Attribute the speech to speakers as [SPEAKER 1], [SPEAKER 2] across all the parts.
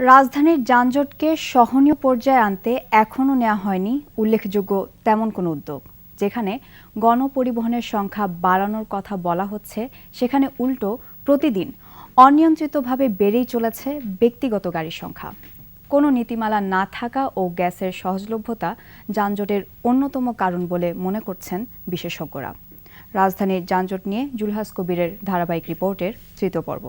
[SPEAKER 1] রাজধানীর যানজটকে সহনীয় পর্যায়ে আনতে এখনও নেওয়া হয়নি উল্লেখযোগ্য তেমন কোনো উদ্যোগ। যেখানে গণপরিবহনের সংখ্যা বাড়ানোর কথা বলা হচ্ছে, সেখানে উল্টো প্রতিদিন অনিয়ন্ত্রিতভাবে বেড়েই চলেছে ব্যক্তিগত গাড়ির সংখ্যা। কোনো নীতিমালা না থাকা ও গ্যাসের সহজলভ্যতা যানজটের অন্যতম কারণ বলে মনে করছেন বিশেষজ্ঞরা। রাজধানীর যানজট নিয়ে জুলহাস কবিরের ধারাবাহিক রিপোর্টের তৃতীয় পর্ব।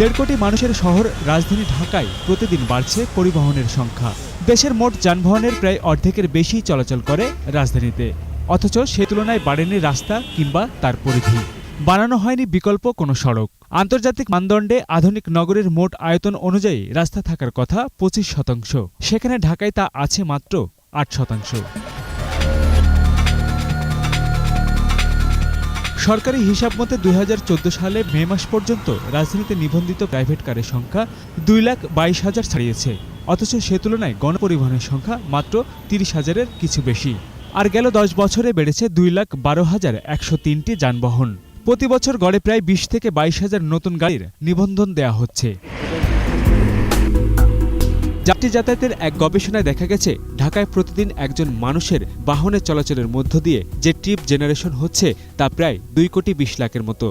[SPEAKER 2] ১.৫ কোটি মানুষের শহর রাজধানী ঢাকায় প্রতিদিন বাড়ছে পরিবহনের সংখ্যা। দেশের মোট যানবাহনের প্রায় অর্ধেকের বেশি চলাচল করে রাজধানীতে, অথচ সে তুলনায় বাড়েনি রাস্তা কিংবা তার পরিধি। বানানো হয়নি বিকল্প কোনো সড়ক। আন্তর্জাতিক মানদণ্ডে আধুনিক নগরের মোট আয়তন অনুযায়ী রাস্তা থাকার কথা ২৫%, সেখানে ঢাকায় তা আছে মাত্র ৮%। সরকারি হিসাব মতে ২০১৪ সালে মে মাস পর্যন্ত রাজধানীতে নিবন্ধিত প্রাইভেট কারের সংখ্যা ২,২২,০০০ ছাড়িয়েছে, অথচ সে তুলনায় গণপরিবহনের সংখ্যা মাত্র ৩০,০০০-এর কিছু বেশি। আর গেল ১০ বছরে বেড়েছে ২,১২,১০৩টি যানবাহন। প্রতি বছর গড়ে প্রায় ২০ থেকে ২২,০০০ নতুন গাড়ির নিবন্ধন দেয়া হচ্ছে। যাত্রী যাতায়াতের এক গবেষণায় দেখা গেছে, ঢাকায় প্রতিদিন একজন মানুষের বাহনে চলাচলের মধ্য দিয়ে যে ট্রিপ জেনারেশন হচ্ছে তা প্রায় ২,২০,০০,০০০-এর মতো।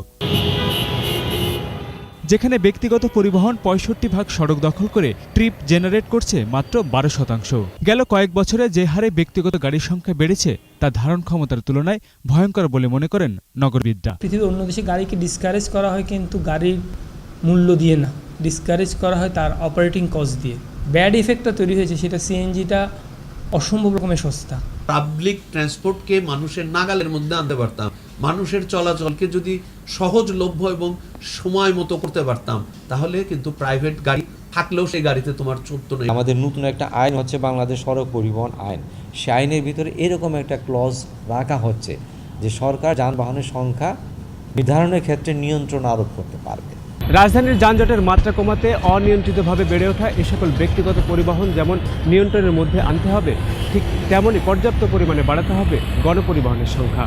[SPEAKER 2] যেখানে ব্যক্তিগত পরিবহন ৬৫% সড়ক দখল করে ট্রিপ জেনারেট করছে মাত্র ১২%। গেল কয়েক বছরে যে হারে ব্যক্তিগত গাড়ির সংখ্যা বেড়েছে তা ধারণ ক্ষমতার তুলনায় ভয়ঙ্কর বলে মনে করেন নগরবিদরা।
[SPEAKER 3] পৃথিবীর অন্য দেশে গাড়িকে ডিসকারেজ করা হয় কিন্তু গাড়ির মূল্য দিয়ে না, ডিসকারেজ করা হয় তার অপারেটিং কস্ট দিয়ে। ব্যাড ইফেক্টটা তৈরি হয়েছে, সেটা সিএনজিটা অসম্ভব রকমের সস্তা।
[SPEAKER 4] পাবলিক ট্রান্সপোর্টকে মানুষের নাগালের মধ্যে আনতে পারতাম, মানুষের চলাচলকে যদি সহজলভ্য এবং সময় মতো করতে পারতাম, তাহলে কিন্তু প্রাইভেট গাড়ি থাকলেও সেই গাড়িতে তোমার চলতো না।
[SPEAKER 5] আমাদের নতুন একটা আইন হচ্ছে বাংলাদেশ সড়ক পরিবহন আইন। সেই আইনের ভিতরে এরকম একটা ক্লজ রাখা হচ্ছে যে সরকার যানবাহনের সংখ্যা নির্ধারণের ক্ষেত্রে নিয়ন্ত্রণ আরোপ করতে পারবে।
[SPEAKER 2] রাজধানীর যানজটের মাত্রা কমাতে অনিয়ন্ত্রিতভাবে বেড়ে ওঠা এ সকল ব্যক্তিগত পরিবহন যেমন নিয়ন্ত্রণের মধ্যে আনতে হবে, ঠিক তেমনই পর্যাপ্ত পরিমাণে বাড়াতে হবে গণপরিবহনের সংখ্যা।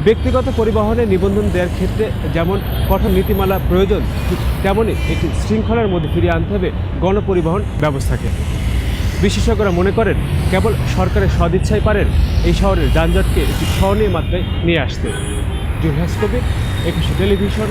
[SPEAKER 2] ব্যক্তিগত পরিবহনে নিবন্ধন দেওয়ার ক্ষেত্রে যেমন কঠোর নীতিমালা প্রয়োজন, ঠিক তেমনই একটি শৃঙ্খলার মধ্যে ফিরিয়ে আনতে হবে গণপরিবহন ব্যবস্থাকে। বিশেষজ্ঞরা মনে করেন, কেবল সরকারের সদিচ্ছাই পারেন এই শহরের যানজটকে একটি সহনীয় মাত্রায় নিয়ে আসতে। জুলহাস কবির, ২১ টেলিভিশন,